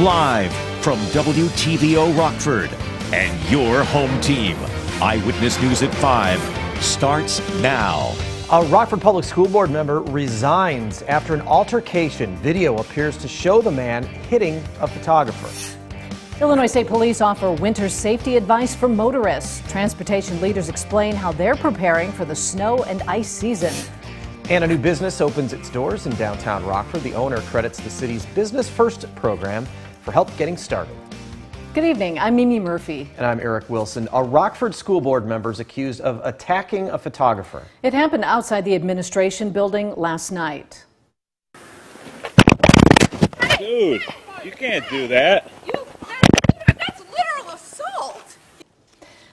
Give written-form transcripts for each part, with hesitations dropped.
Live from WTVO Rockford and your home team. Eyewitness News at 5 starts now. A Rockford Public School Board member resigns after an altercation. Video appears to show the man hitting a photographer. Illinois State Police offer winter safety advice for motorists. Transportation leaders explain how they're preparing for the snow and ice season. And a new business opens its doors in downtown Rockford. The owner credits the city's Business First program for help getting started. Good evening, I'm Mimi Murphy. And I'm Eric Wilson. A Rockford School Board member is accused of attacking a photographer. It happened outside the administration building last night. Dude, you can't do that. That's literal assault.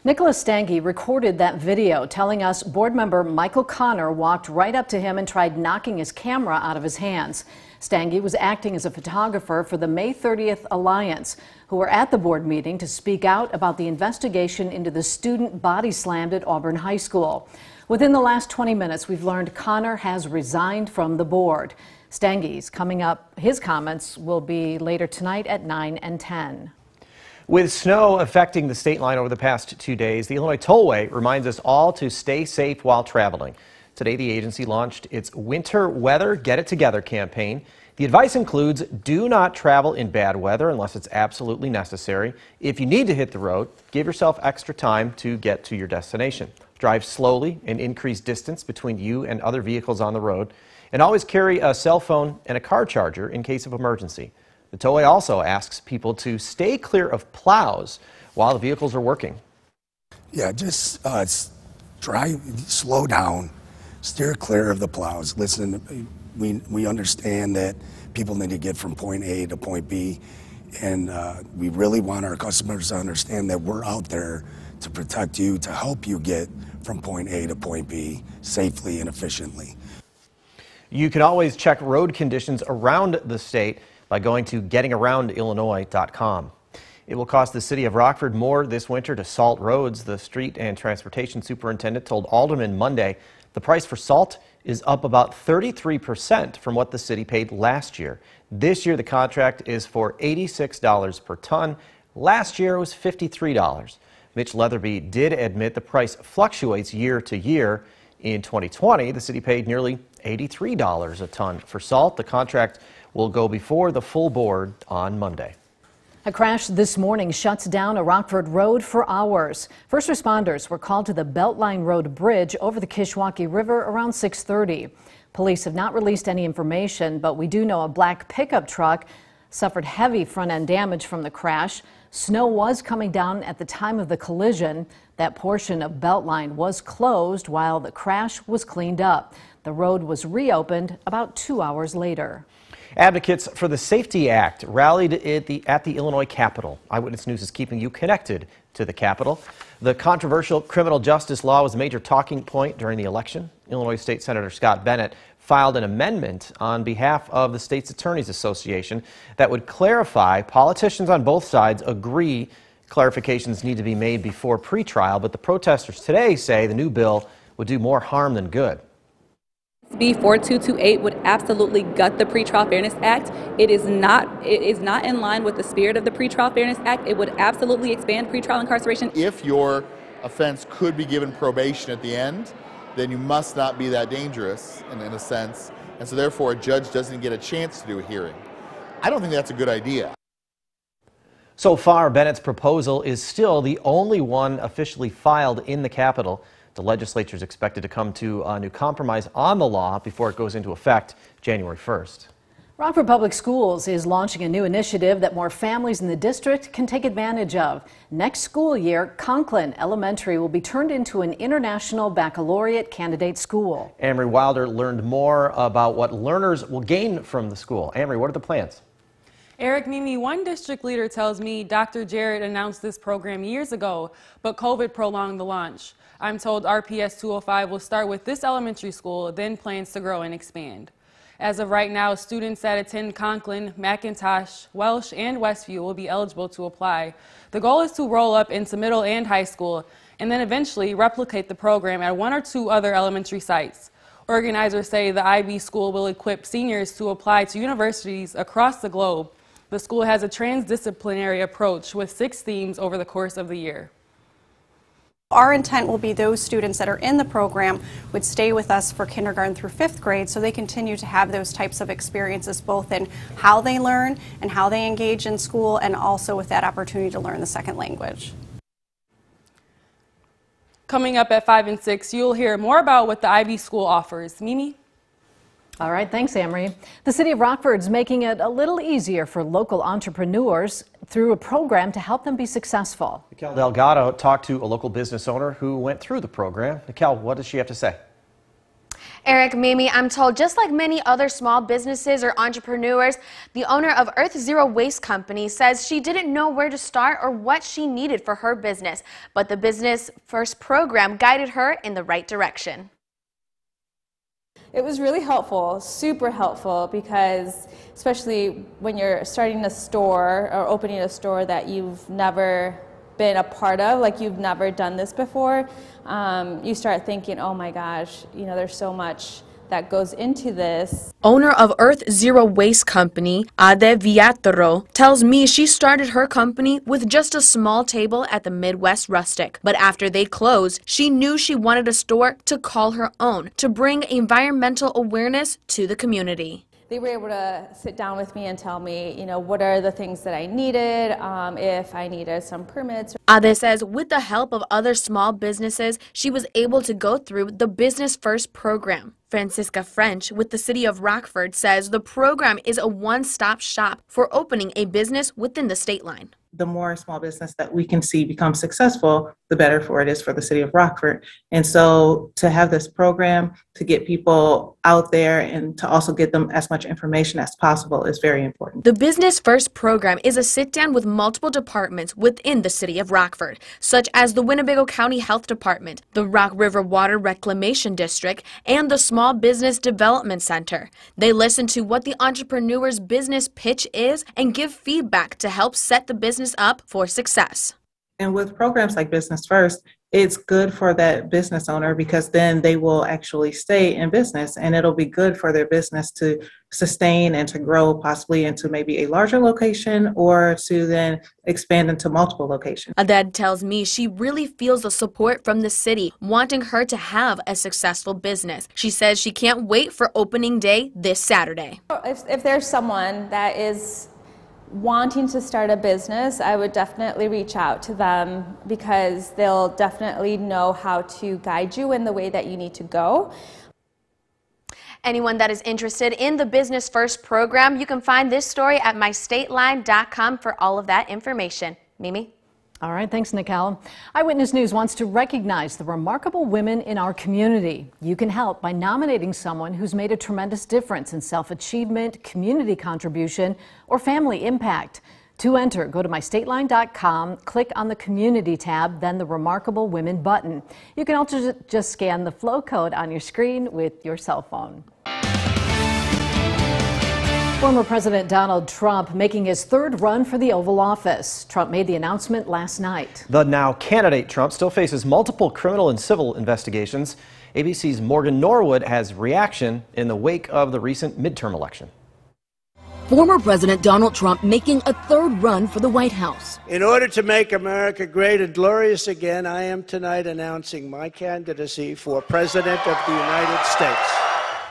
Nicholas Stange recorded that video, telling us board member Michael Connor walked right up to him and tried knocking his camera out of his hands. Stange was acting as a photographer for the May 30th Alliance, who were at the board meeting to speak out about the investigation into the student body slammed at Auburn High School. Within the last 20 minutes, we've learned Connor has resigned from the board. Stange's coming up. His comments will be later tonight at 9 and 10. With snow affecting the state line over the past 2 days, the Illinois Tollway reminds us all to stay safe while traveling. Today, the agency launched its Winter Weather Get It Together campaign. The advice includes do not travel in bad weather unless it's absolutely necessary. If you need to hit the road, give yourself extra time to get to your destination. Drive slowly and increase distance between you and other vehicles on the road. And always carry a cell phone and a car charger in case of emergency. The Tollway also asks people to stay clear of plows while the vehicles are working. Yeah, just drive, slow down, steer clear of the plows. Listen, we understand that people need to get from point A to point B, and we really want our customers to understand that we're out there to protect you, to help you get from point A to point B safely and efficiently. You can always check road conditions around the state by going to gettingaroundillinois.com. It will cost the city of Rockford more this winter to salt roads. The street and transportation superintendent told Alderman Monday the price for salt is up about 33% from what the city paid last year. This year the contract is for $86 per ton. Last year it was $53. Mitch Leatherby did admit the price fluctuates year to year. In 2020, the city paid nearly $83 a ton for salt. The contract will go before the full board on Monday. A crash this morning shuts down a Rockford road for hours. First responders were called to the Beltine Road bridge over the Kishwaukee River around 6:30. Police have not released any information, but we do know a black pickup truck suffered heavy front-end damage from the crash. Snow was coming down at the time of the collision. That portion of Beltline was closed while the crash was cleaned up. The road was reopened about 2 hours later. Advocates for the Safety Act rallied at the Illinois Capitol. Eyewitness News is keeping you connected to the Capitol. The controversial criminal justice law was a major talking point during the election. Illinois State Senator Scott Bennett filed an amendment on behalf of the State's Attorneys Association that would clarify. Politicians on both sides agree clarifications need to be made before pretrial, but the protesters today say the new bill would do more harm than good. SB 4228 would absolutely gut the Pretrial Fairness Act. It is not in line with the spirit of the Pretrial Fairness Act. It would absolutely expand pretrial incarceration. If your offense could be given probation at the end, then you must not be that dangerous in a sense, and so therefore a judge doesn't get a chance to do a hearing. I don't think that's a good idea. So far, Bennett's proposal is still the only one officially filed in the Capitol. The legislature is expected to come to a new compromise on the law before it goes into effect January 1st. Rockford Public Schools is launching a new initiative that more families in the district can take advantage of. Next school year, Conklin Elementary will be turned into an international baccalaureate candidate school. Amory Wilder learned more about what learners will gain from the school. Amory, what are the plans? Eric, Mimi, one district leader tells me Dr. Jarrett announced this program years ago, but COVID prolonged the launch. I'm told RPS 205 will start with this elementary school, then plans to grow and expand. As of right now, students that attend Conklin, McIntosh, Welsh, and Westview will be eligible to apply. The goal is to roll up into middle and high school, and then eventually replicate the program at one or two other elementary sites. Organizers say the IB school will equip seniors to apply to universities across the globe. The school has a transdisciplinary approach with 6 themes over the course of the year. Our intent will be those students that are in the program would stay with us for kindergarten through 5th grade, so they continue to have those types of experiences both in how they learn and how they engage in school, and also with that opportunity to learn the second language. Coming up at 5 and 6, you'll hear more about what the IB school offers. Mimi? All right, thanks, Amory. The city of Rockford's making it a little easier for local entrepreneurs through a program to help them be successful. Nikel Delgado talked to a local business owner who went through the program. Nikel, what does she have to say? Eric, Mimi, I'm told just like many other small businesses or entrepreneurs, the owner of Earth Zero Waste Company says she didn't know where to start or what she needed for her business, but the Business First program guided her in the right direction. It was really helpful, super helpful, because especially when you're starting a store or opening a store that you've never been a part of, like you've never done this before, you start thinking, oh my gosh, you know, there's so much that goes into this. Owner of Earth Zero Waste Company, Ade Villatoro, tells me she started her company with just a small table at the Midwest Rustic. But after they closed, she knew she wanted a store to call her own, to bring environmental awareness to the community. They were able to sit down with me and tell me, you know, what are the things that I needed, if I needed some permits. Ade says with the help of other small businesses, she was able to go through the Business First program. Francisca French with the city of Rockford says the program is a one-stop shop for opening a business within the state line. The more small business that we can see become successful, the better for it is for the city of Rockford. And so to have this program, to get people out there and to also get them as much information as possible is very important. The Business First program is a sit-down with multiple departments within the city of Rockford, such as the Winnebago County Health Department, the Rock River Water Reclamation District, and the Small Business Development Center. They listen to what the entrepreneur's business pitch is and give feedback to help set the business up for success. And with programs like Business First, it's good for that business owner because then they will actually stay in business, and it'll be good for their business to sustain and to grow possibly into maybe a larger location or to then expand into multiple locations. Adad tells me she really feels the support from the city, wanting her to have a successful business. She says she can't wait for opening day this Saturday. If there's someone that is wanting to start a business, I would definitely reach out to them because they'll definitely know how to guide you in the way that you need to go. Anyone that is interested in the Business First program, you can find this story at mystateline.com for all of that information. Mimi? All right, thanks, Nikel. Eyewitness News wants to recognize the remarkable women in our community. You can help by nominating someone who's made a tremendous difference in self-achievement, community contribution, or family impact. To enter, go to mystateline.com, click on the Community tab, then the Remarkable Women button. You can also just scan the flow code on your screen with your cell phone. Former President Donald Trump making his third run for the Oval Office. Trump made the announcement last night. The now candidate Trump still faces multiple criminal and civil investigations. ABC's Morgan Norwood has reaction in the wake of the recent midterm election. Former President Donald Trump making a third run for the White House. In order to make America great and glorious again, I am tonight announcing my candidacy for President of the United States.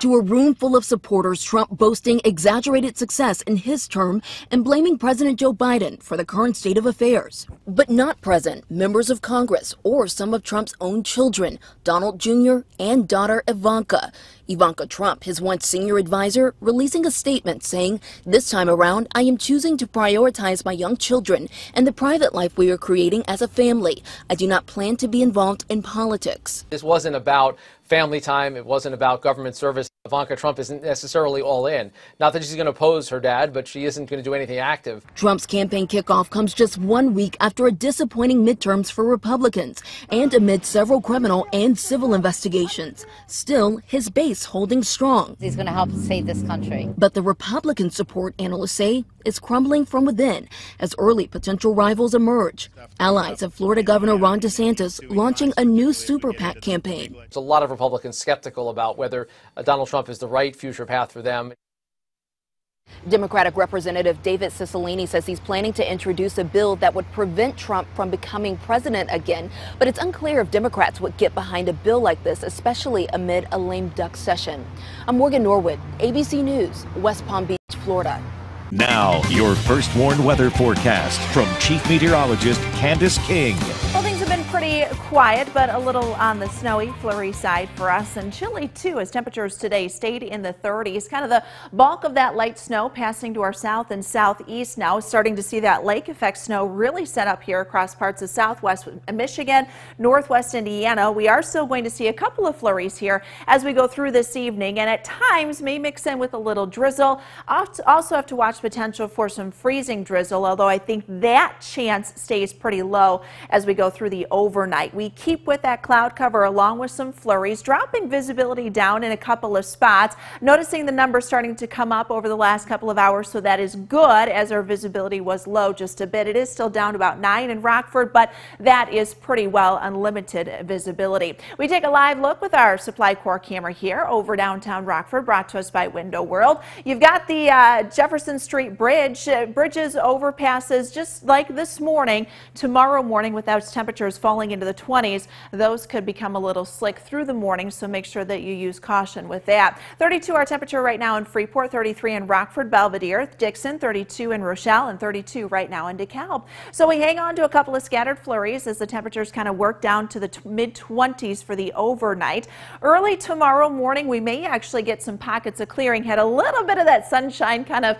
To a room full of supporters, Trump boasting exaggerated success in his term and blaming President Joe Biden for the current state of affairs. But not present members of Congress or some of Trump's own children, Donald Jr. and daughter Ivanka. Ivanka Trump, his once senior advisor, releasing a statement saying, "This time around, I am choosing to prioritize my young children and the private life we are creating as a family. I do not plan to be involved in politics." This wasn't about family time. It wasn't about government service. Ivanka Trump isn't necessarily all in. Not that she's going to oppose her dad, but she isn't going to do anything active. Trump's campaign kickoff comes just 1 week after a disappointing midterms for Republicans and amid several criminal and civil investigations. Still, his base holding strong. He's going to help save this country. But the Republican support, analysts say, is crumbling from within as early potential rivals emerge. Allies of Florida Governor Ron DeSantis launching a new super PAC campaign. There's a lot of Republicans skeptical about whether Donald Trump is the right future path for them. Democratic Representative David Cicilline says he's planning to introduce a bill that would prevent Trump from becoming president again. But it's unclear if Democrats would get behind a bill like this, especially amid a lame duck session. I'm Morgan Norwood, ABC News, West Palm Beach, Florida. Now, your first warned weather forecast from Chief Meteorologist Candace King. Well, things have been pretty quiet, but a little on the snowy, flurry side for us, and chilly too, as temperatures today stayed in the 30s. Kind of the bulk of that light snow passing to our south and southeast now. Starting to see that lake effect snow really set up here across parts of southwest Michigan, northwest Indiana. We are still going to see a couple of flurries here as we go through this evening, and at times may mix in with a little drizzle. Also have to watch potential for some freezing drizzle, although I think that chance stays pretty low as we go through the overnight. We keep with that cloud cover along with some flurries, dropping visibility down in a couple of spots. Noticing the numbers starting to come up over the last couple of hours, so that is good as our visibility was low just a bit. It is still down to about 9 in Rockford, but that is pretty well unlimited visibility. We take a live look with our Supply Corps camera here over downtown Rockford, brought to us by Window World. You've got the Jefferson Street Bridge, bridges, overpasses, just like this morning. Tomorrow morning, with those temperatures falling into the 20s, those could become a little slick through the morning, so make sure that you use caution with that. 32 our temperature right now in Freeport, 33 in Rockford, Belvedere, Dixon, 32 in Rochelle, and 32 right now in DeKalb. So we hang on to a couple of scattered flurries as the temperatures kind of work down to the mid-20s for the overnight. Early tomorrow morning, we may actually get some pockets of clearing. Had a little bit of that sunshine kind of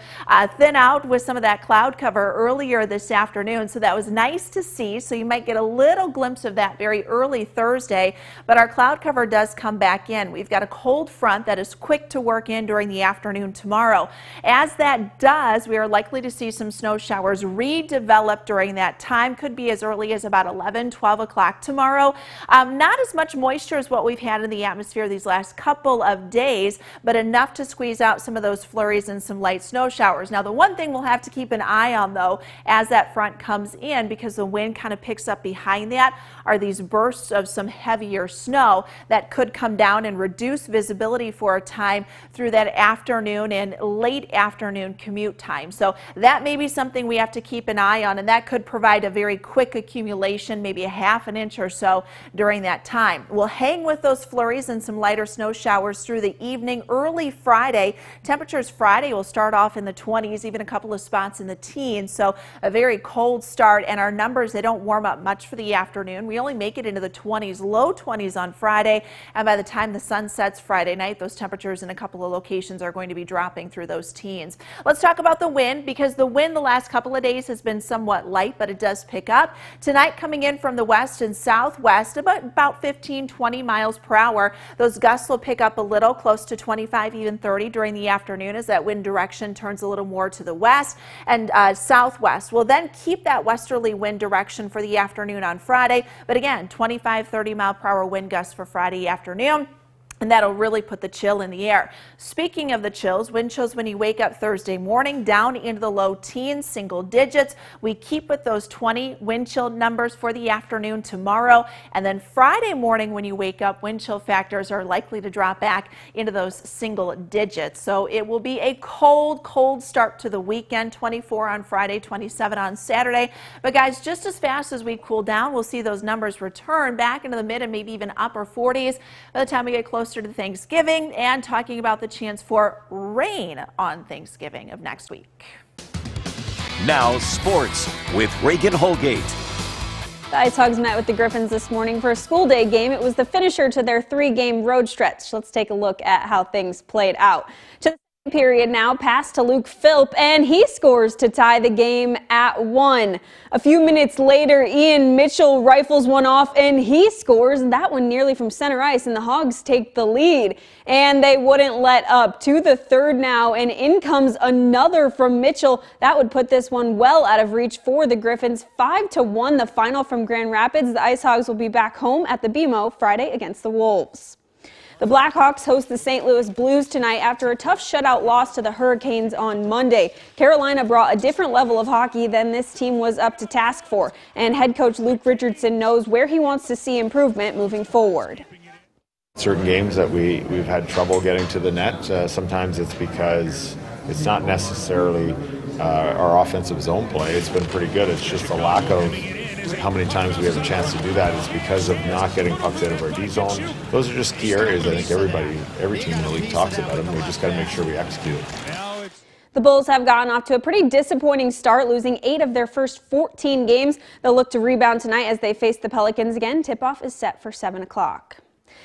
thin out with some of that cloud cover earlier this afternoon, so that was nice to see. So you might get a little glimpse of that very early Thursday, but our cloud cover does come back in. We've got a cold front that is quick to work in during the afternoon tomorrow. As that does, we are likely to see some snow showers redevelop during that time. Could be as early as about 11, 12 o'clock tomorrow. Not as much moisture as what we've had in the atmosphere these last couple of days, but enough to squeeze out some of those flurries and some light snow showers. Now, the one thing we'll have to keep an eye on, though, as that front comes in, because the wind kind of picks up behind that, are these bursts of some heavier snow that could come down and reduce visibility for a time through that afternoon and late afternoon commute time. So that may be something we have to keep an eye on, and that could provide a very quick accumulation, maybe a half an inch or so during that time. We'll hang with those flurries and some lighter snow showers through the evening. Early Friday, temperatures Friday will start off in the 20s, even a couple of spots in the teens. So a very cold start, and our numbers, they don't warm up much for the afternoon. We only make it into the 20s, low 20s on Friday, and by the time the sun sets Friday night, those temperatures in a couple of locations are going to be dropping through those teens. Let's talk about the wind, because the wind the last couple of days has been somewhat light, but it does pick up. Tonight, coming in from the west and southwest, about 15, 20 miles per hour. Those gusts will pick up a little, close to 25, even 30 during the afternoon, as that wind direction turns a little more to the west and southwest. We'll then keep that westerly wind direction for the afternoon on Friday, but again, 25, 30 mile per hour wind gusts for Friday afternoon. And that'll really put the chill in the air. Speaking of the chills, wind chills when you wake up Thursday morning, down into the low teens, single digits. We keep with those 20 wind chill numbers for the afternoon tomorrow. And then Friday morning when you wake up, wind chill factors are likely to drop back into those single digits. So it will be a cold, cold start to the weekend. 24 on Friday, 27 on Saturday. But guys, just as fast as we cool down, we'll see those numbers return back into the mid and maybe even upper 40s by the time we get closer to Thanksgiving, and talking about the chance for rain on Thanksgiving of next week. Now sports with Reagan Holgate. The Ice Hogs met with the Griffins this morning for a school day game. It was the finisher to their 3-game road stretch. Let's take a look at how things played out. To the period now, pass to Luke Philp, and he scores to tie the game at 1. A few minutes later, Ian Mitchell rifles one off, and he scores that one nearly from center ice, and the Hogs take the lead. And they wouldn't let up. To the third now, and in comes another from Mitchell. That would put this one well out of reach for the Griffins. 5-1 the final from Grand Rapids. The Ice Hogs will be back home at the BMO Friday against the Wolves. The Blackhawks host the St. Louis Blues tonight after a tough shutout loss to the Hurricanes on Monday. Carolina brought a different level of hockey than this team was up to task for, and head coach Luke Richardson knows where he wants to see improvement moving forward. Certain games that we've had trouble getting to the net, sometimes it's because it's not necessarily our offensive zone play. It's been pretty good. It's just a lack of how many times we have a chance to do that is because of not getting pucks out of our D zone. Those are just key areas. I think every team in the league talks about them. We just got to make sure we execute. The Bulls have gotten off to a pretty disappointing start, losing 8 of their first 14 games. They'll look to rebound tonight as they face the Pelicans again. Tip-off is set for 7 o'clock.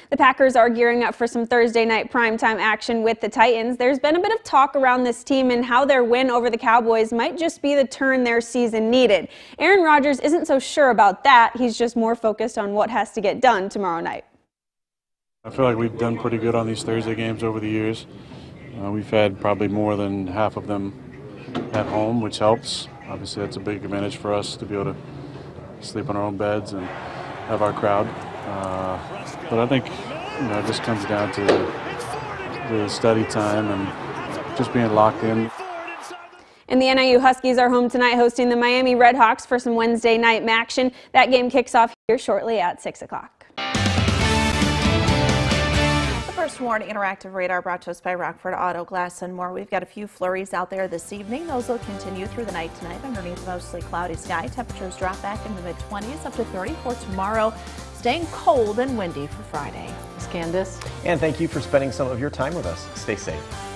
The Packers are gearing up for some Thursday night primetime action with the Titans. There's been a bit of talk around this team and how their win over the Cowboys might just be the turn their season needed. Aaron Rodgers isn't so sure about that. He's just more focused on what has to get done tomorrow night. I feel like we've done pretty good on these Thursday games over the years. We've had probably more than half of them at home, which helps. Obviously, that's a big advantage for us to be able to sleep in our own beds and have our crowd. But I think it just comes down to the study time and just being locked in. And the NIU Huskies are home tonight hosting the Miami Redhawks for some Wednesday night action. That game kicks off here shortly at 6 o'clock. First Warn Interactive Radar brought to us by Rockford Auto Glass and More. We've got a few flurries out there this evening. Those will continue through the night tonight underneath mostly cloudy sky. Temperatures drop back in the mid-20s up to 34 tomorrow. Staying cold and windy for Friday. Candace. And thank you for spending some of your time with us. Stay safe.